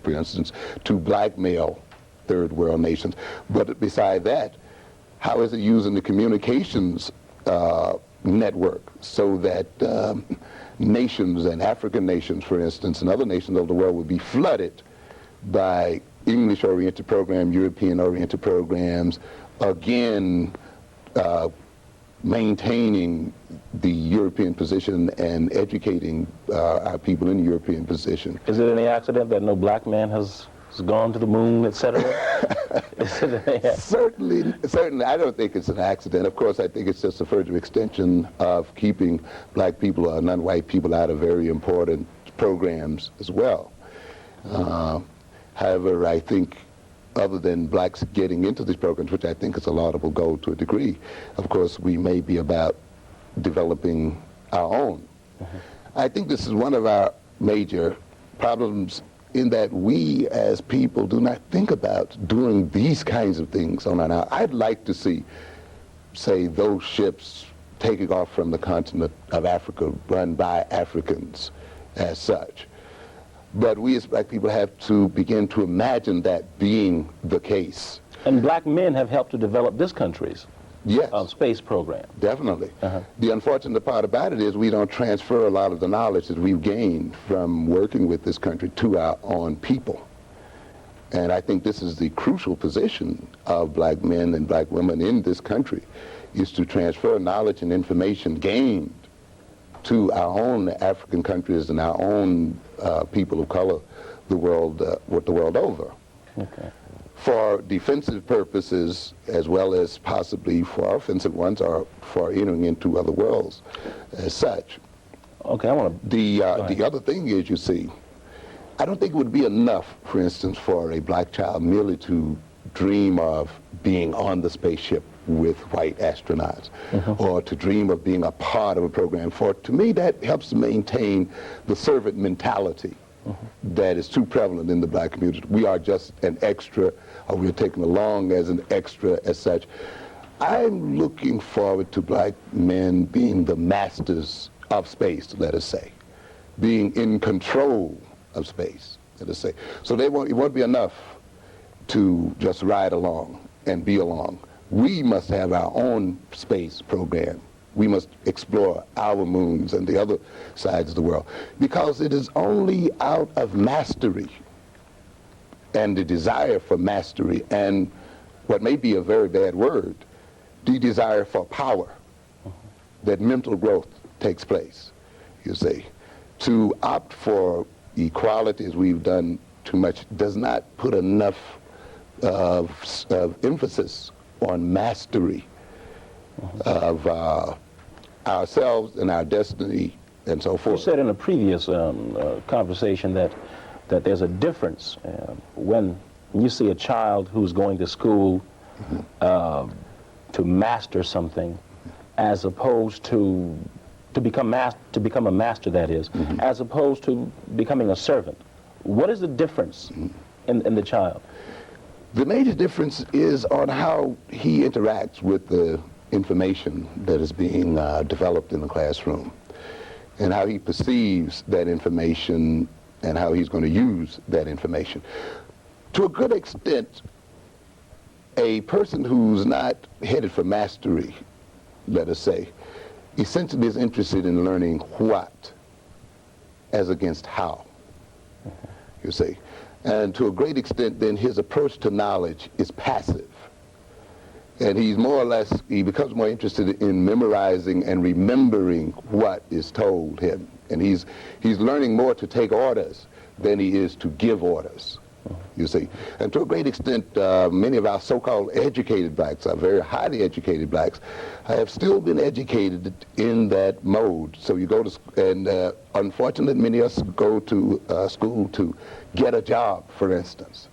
for instance, to blackmail third world nations. But beside that, how is it used in the communications network so that nations and African nations, for instance, and other nations of the world would be flooded by English-oriented programs, European-oriented programs, again, maintaining the European position and educating our people in the European position. Is it any accident that no black man has gone to the moon, etc.? Certainly, I don't think it's an accident. Of course, I think it's just a further extension of keeping black people or non-white people out of very important programs as well. However, I think other than blacks getting into these programs, which I think is a laudable goal to a degree, of course, we may be about developing our own. I think this is one of our major problems in that we as people do not think about doing these kinds of things on our own. I'd like to see, say, those ships taking off from the continent of Africa run by Africans as such. But we as black people have to begin to imagine that being the case. And black men have helped to develop this country's space program. Definitely. The unfortunate part about it is we don't transfer a lot of the knowledge that we've gained from working with this country to our own people. And I think this is the crucial position of black men and black women in this country, is to transfer knowledge and information gained to our own African countries and our own people of color, the world over. For defensive purposes, as well as possibly for offensive ones, or for entering into other worlds as such. Okay, I want to... The other thing is, you see, I don't think it would be enough, for instance, for a black child merely to dream of being on the spaceship with white astronauts, or to dream of being a part of a program. For, to me, that helps to maintain the servant mentality that is too prevalent in the black community. We are just an extra, or we're taken along as an extra as such. I'm looking forward to black men being the masters of space, let us say, being in control of space, let us say. So it won't be enough to just ride along and be along. We must have our own space program. We must explore our moons and the other sides of the world, because it is only out of mastery and the desire for mastery and what may be a very bad word, the desire for power, that mental growth takes place, you see. To opt for equality, as we've done too much, does not put enough of emphasis on mastery of ourselves and our destiny and so forth. You said in a previous conversation that there's a difference when you see a child who's going to school to master something, as opposed to become a master, that is, as opposed to becoming a servant. What is the difference in the child? The major difference is on how he interacts with the information that is being developed in the classroom, and how he perceives that information and how he's going to use that information. To a good extent, a person who's not headed for mastery, let us say, essentially is interested in learning what as against how, you see. And to a great extent, then, his approach to knowledge is passive. And he becomes more interested in memorizing and remembering what is told him. And he's learning more to take orders than he is to give orders, you see. And to a great extent, many of our so-called educated blacks, our very highly educated blacks, have still been educated in that mode. So you go to, and unfortunately, many of us go to school to get a job, for instance.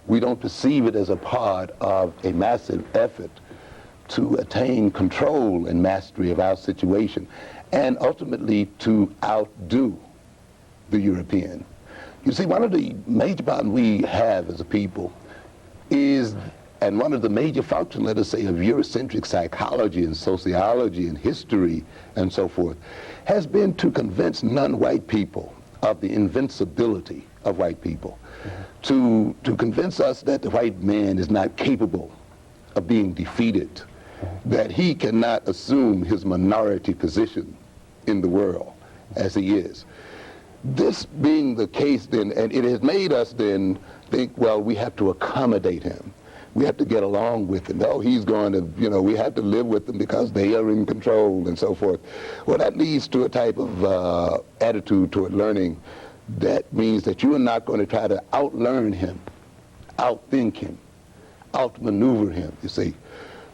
We don't perceive it as a part of a massive effort to attain control and mastery of our situation, and ultimately to outdo the European. You see, one of the major problems we have as a people is, and one of the major functions, let us say, of Eurocentric psychology and sociology and history and so forth, has been to convince non-white people of the invincibility of white people, to convince us that the white man is not capable of being defeated, that he cannot assume his minority position in the world as he is. This being the case then, and it has made us then think, well, we have to accommodate him. We have to get along with him. No, he's going to, we have to live with them because they are in control and so forth. Well, that leads to a type of attitude toward learning that means that you are not going to try to outlearn him, outthink him, outmaneuver him, you see.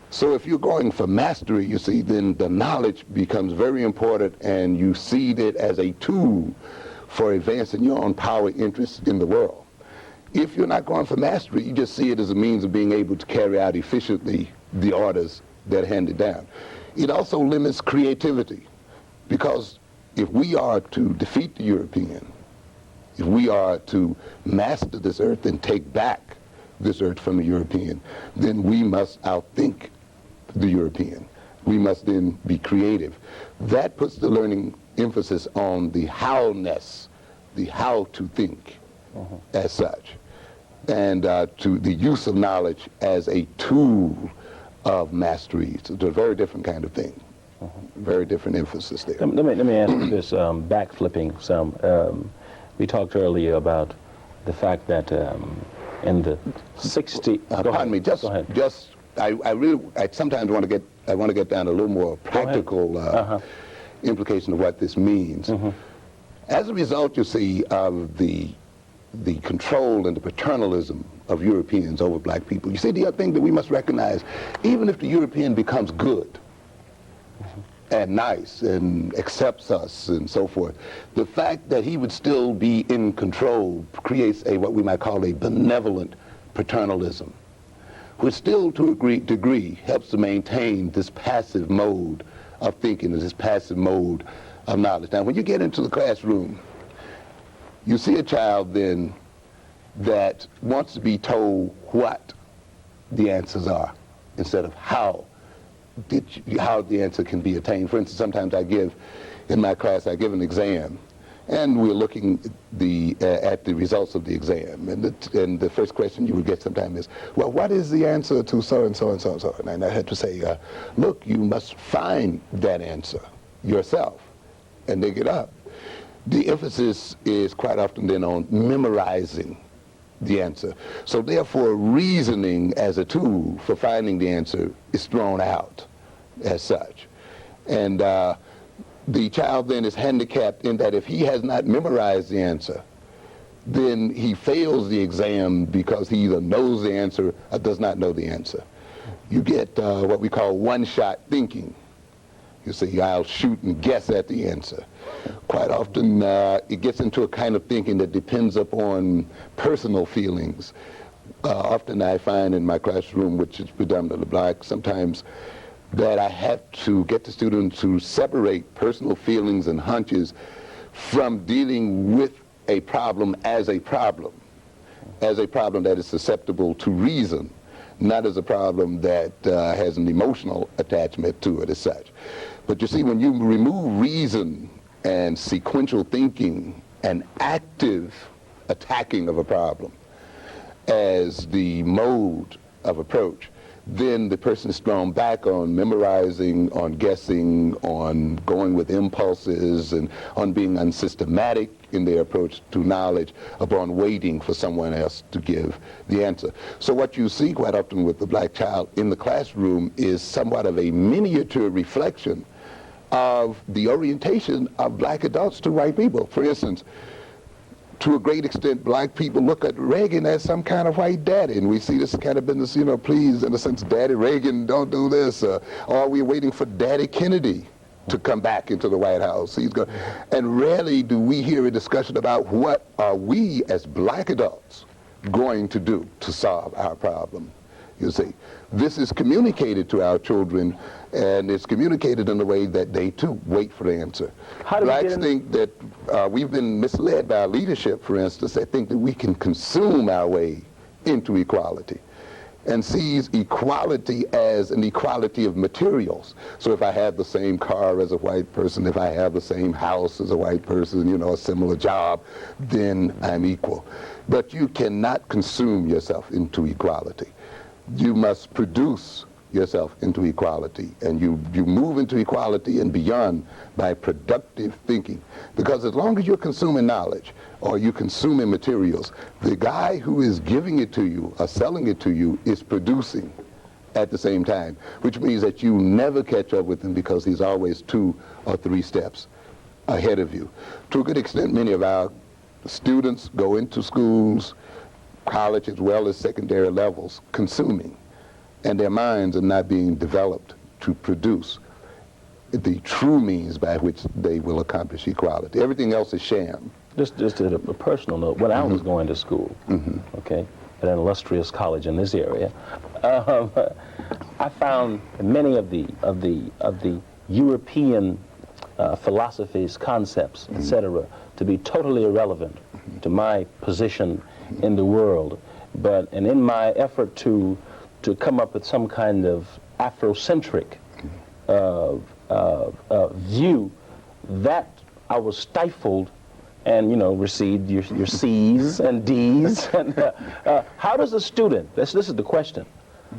So if you're going for mastery, you see, then the knowledge becomes very important, and you see it as a tool for advancing your own power interests in the world. If you're not going for mastery, you just see it as a means of being able to carry out efficiently the orders that are handed down. It also limits creativity, because if we are to defeat the European, if we are to master this earth and take back this earth from the European, then we must outthink the European. We must then be creative. That puts the learning emphasis on the how-ness, the how to think as such, and to the use of knowledge as a tool of mastery. So it's a very different kind of thing. Very different emphasis there. Let me ask you this, backflipping some. We talked earlier about the fact that in the 60s. Pardon me. I sometimes want to get down to a little more practical implication of what this means. As a result, you see, of the control and the paternalism of Europeans over black people, you see, the other thing that we must recognize, even if the European becomes good and nice and accepts us and so forth, the fact that he would still be in control creates what we might call a benevolent paternalism, which still to a degree helps to maintain this passive mode of thinking, this passive mode of knowledge. Now, when you get into the classroom, you see a child then that wants to be told what the answers are instead of how the answer can be attained. For instance, sometimes in my class, I give an exam, and we're looking at the results of the exam. And the first question you would get sometimes is, well, what is the answer to so-and-so and so-and-so? And I had to say, look, you must find that answer yourself and dig it up. The emphasis is quite often then on memorizing the answer. So therefore, reasoning as a tool for finding the answer is thrown out as such. And the child then is handicapped in that if he has not memorized the answer, then he fails the exam because he either knows the answer or does not know the answer. You get what we call one-shot thinking. You say, I'll shoot and guess at the answer. Quite often, it gets into a kind of thinking that depends upon personal feelings. Often I find in my classroom, which is predominantly black, sometimes that I have to get the students to separate personal feelings and hunches from dealing with a problem as a problem that is susceptible to reason, not as a problem that has an emotional attachment to it as such. But you see, when you remove reason and sequential thinking and active attacking of a problem as the mode of approach, then the person is thrown back on memorizing, on guessing, on going with impulses, and on being unsystematic in their approach to knowledge, upon waiting for someone else to give the answer. So what you see quite often with the black child in the classroom is somewhat of a miniature reflection of the orientation of black adults to white people. For instance, to a great extent, black people look at Reagan as some kind of white daddy, and we see this kind of business, please, in a sense, Daddy Reagan, don't do this, or we're waiting for Daddy Kennedy to come back into the White House. And rarely do we hear a discussion about what are we as black adults going to do to solve our problem. You see, this is communicated to our children, and it's communicated in a way that they too wait for the answer. Blacks think that we've been misled by our leadership, for instance. They think that we can consume our way into equality. and sees equality as an equality of materials. So if I have the same car as a white person, if I have the same house as a white person, you know, a similar job, then I'm equal. But you cannot consume yourself into equality. You must produce yourself into equality, and you move into equality and beyond by productive thinking. Because as long as you're consuming knowledge or you're consuming materials, the guy who is giving it to you or selling it to you is producing at the same time, which means that you never catch up with him because he's always 2 or 3 steps ahead of you. To a good extent, many of our students go into schools, college as well as secondary levels, consuming, and their minds are not being developed to produce the true means by which they will accomplish equality. Everything else is sham. Just at a personal note, when I was going to school, okay, at an illustrious college in this area, I found many of the European philosophies, concepts, etc., to be totally irrelevant to my position in the world. But in my effort to come up with some kind of Afrocentric view, that I was stifled and, you know, received your C's and D's. And, how does a student, this is the question,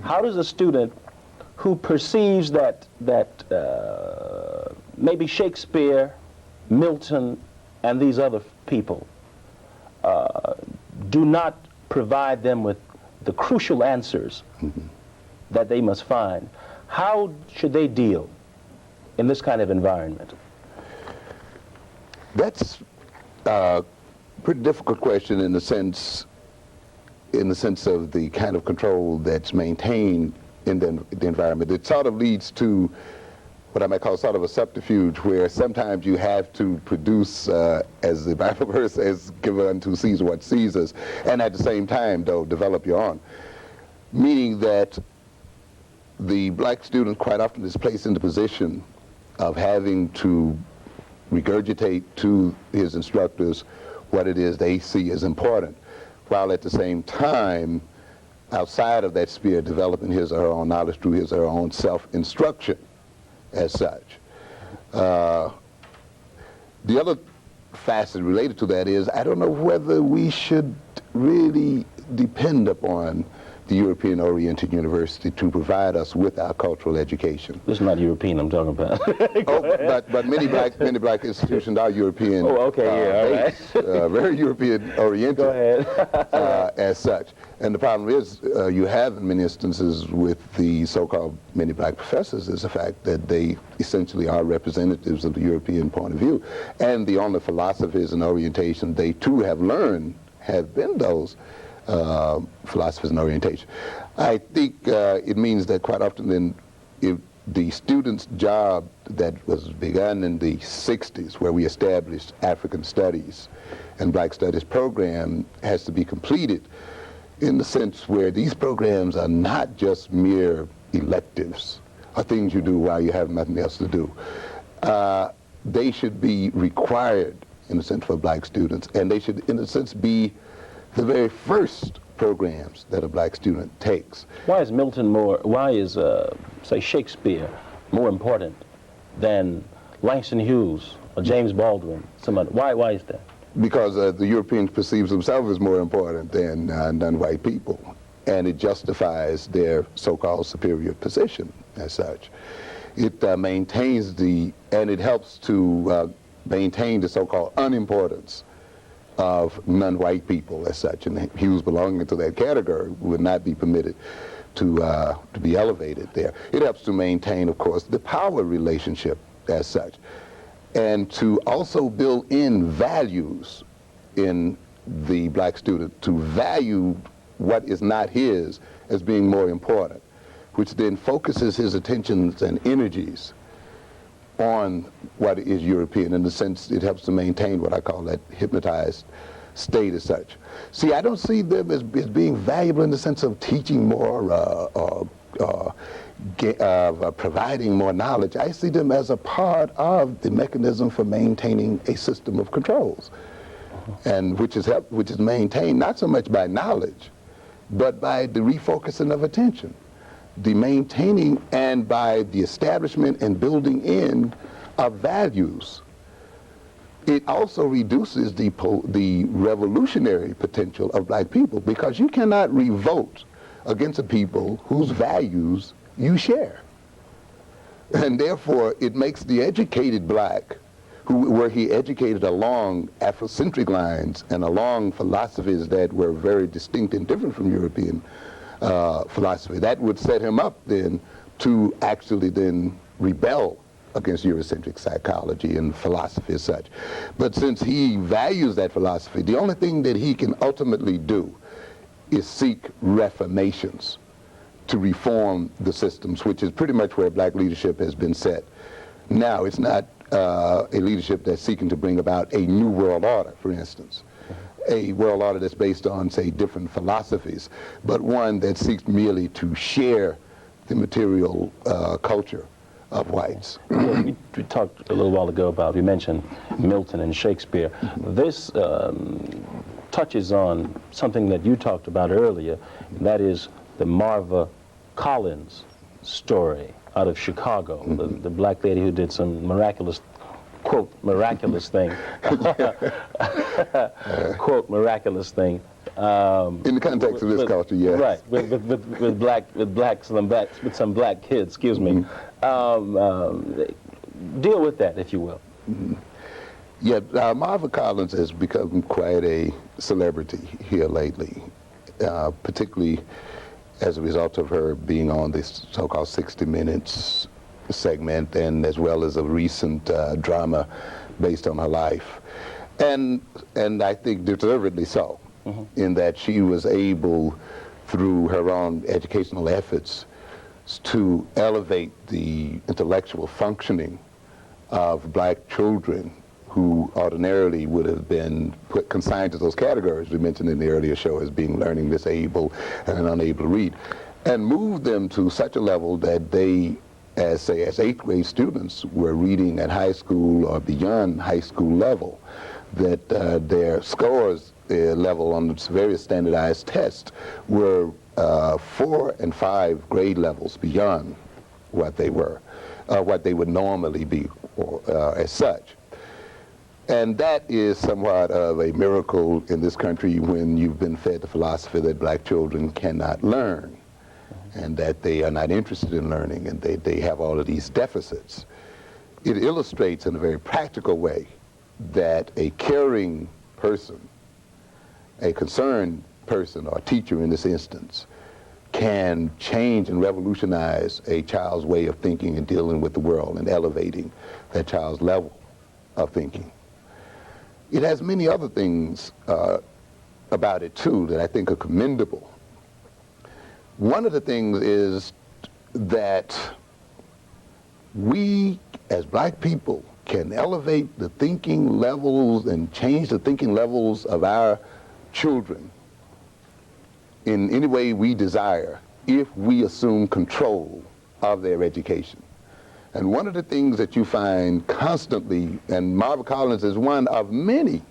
how does a student who perceives that maybe Shakespeare, Milton, and these other people do not provide them with the crucial answers that they must find, how should they deal in this kind of environment? That's a pretty difficult question in the sense of the kind of control that's maintained in the environment. It sort of leads to what I might call sort of a subterfuge, where sometimes you have to produce, as the Bible verse says, give unto Caesar what Caesar's, and at the same time, though, develop your own. Meaning that the black student quite often is placed in the position of having to regurgitate to his instructors what it is they see as important, while at the same time, outside of that sphere, developing his or her own knowledge through his or her own self-instruction as such. The other facet related to that is, I don't know whether we should really depend upon the European-oriented university to provide us with our cultural education. This is not European I'm talking about. but many black institutions are European. Oh, okay, yeah, all right. Very European-oriented. Go ahead. As such. And the problem is, you have in many instances with the so-called many black professors is the fact that they essentially are representatives of the European point of view. And the only philosophies and orientation they too have learned have been those philosophies and orientation. I think it means that quite often then, if the student's job that was begun in the 60s, where we established African Studies and Black Studies program, has to be completed in the sense where these programs are not just mere electives or things you do while you have nothing else to do. They should be required, in a sense, for black students, and they should, in a sense, be the very first programs that a black student takes. Why is Milton why is, say, Shakespeare more important than Langston Hughes or James Baldwin? Somebody, why is that? Because the Europeans perceive themselves as more important than non-white people, and it justifies their so-called superior position as such. It maintains and it helps to maintain the so-called unimportance of non-white people as such, and Hughes belonging to that category would not be permitted to be elevated there. It helps to maintain, of course, the power relationship as such, and to also build in values in the black student, to value what is not his as being more important, which then focuses his attentions and energies on what is European. In the sense, it helps to maintain what I call that hypnotized state as such. See, I don't see them as being valuable in the sense of teaching more providing more knowledge. I see them as a part of the mechanism for maintaining a system of controls, and which is maintained not so much by knowledge but by the refocusing of attention, the maintaining, and by the establishment and building in of values. It also reduces the revolutionary potential of black people, because you cannot revolt against a people whose values you share. And therefore, it makes the educated black, were he educated along Afrocentric lines and along philosophies that were very distinct and different from European philosophy, that would set him up then to actually then rebel against Eurocentric psychology and philosophy as such. But since he values that philosophy, the only thing that he can ultimately do is seek reformations to reform the systems, which is pretty much where black leadership has been set. Now, it's not a leadership that's seeking to bring about a new world order, for instance, a world order that's based on, say, different philosophies, but one that seeks merely to share the material culture of whites. We talked a little while ago about, we mentioned Milton and Shakespeare. This touches on something that you talked about earlier, and that is the Marva Collins story out of Chicago, the black lady who did some miraculous, quote, miraculous thing, quote, miraculous thing. In the context of this culture, yes. Right, with some black kids, excuse me. Deal with that, if you will. Yeah, Marva Collins has become quite a celebrity here lately, particularly as a result of her being on this so-called 60 Minutes segment, and as well as a recent drama based on her life. And I think deservedly so, in that she was able, through her own educational efforts, to elevate the intellectual functioning of black children who ordinarily would have been consigned to those categories we mentioned in the earlier show as being learning disabled and unable to read, and move them to such a level that they, as 8th grade students, were reading at high school or beyond high school level, that their scores level on various standardized tests were 4 and 5 grade levels beyond what they were, what they would normally be as such. And that is somewhat of a miracle in this country when you've been fed the philosophy that black children cannot learn, and that they are not interested in learning, and they have all of these deficits. It illustrates in a very practical way that a caring person, a concerned person, or teacher in this instance, can change and revolutionize a child's way of thinking and dealing with the world and elevating that child's level of thinking. It has many other things about it, too, that I think are commendable. One of the things is that we, as black people, can elevate the thinking levels and change the thinking levels of our children in any way we desire if we assume control of their education. And one of the things that you find constantly, and Marva Collins is one of many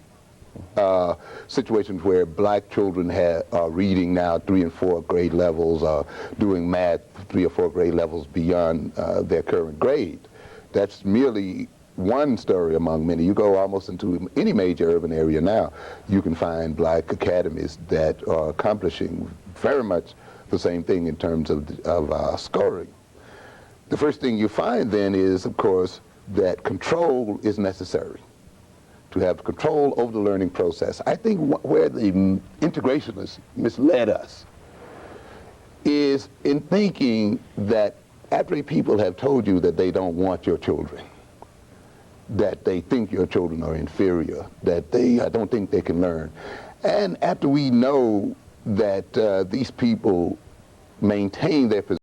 situations where black children are reading now 3 and 4 grade levels, or doing math 3 or 4 grade levels beyond their current grade. That's merely one story among many. You go almost into any major urban area now, you can find black academies that are accomplishing very much the same thing in terms of scoring. The first thing you find then is, of course, that control is necessary. To have control over the learning process. I think where the integrationists misled us is in thinking that after people have told you that they don't want your children, that they think your children are inferior, that they don't think they can learn, and after we know that these people maintain their position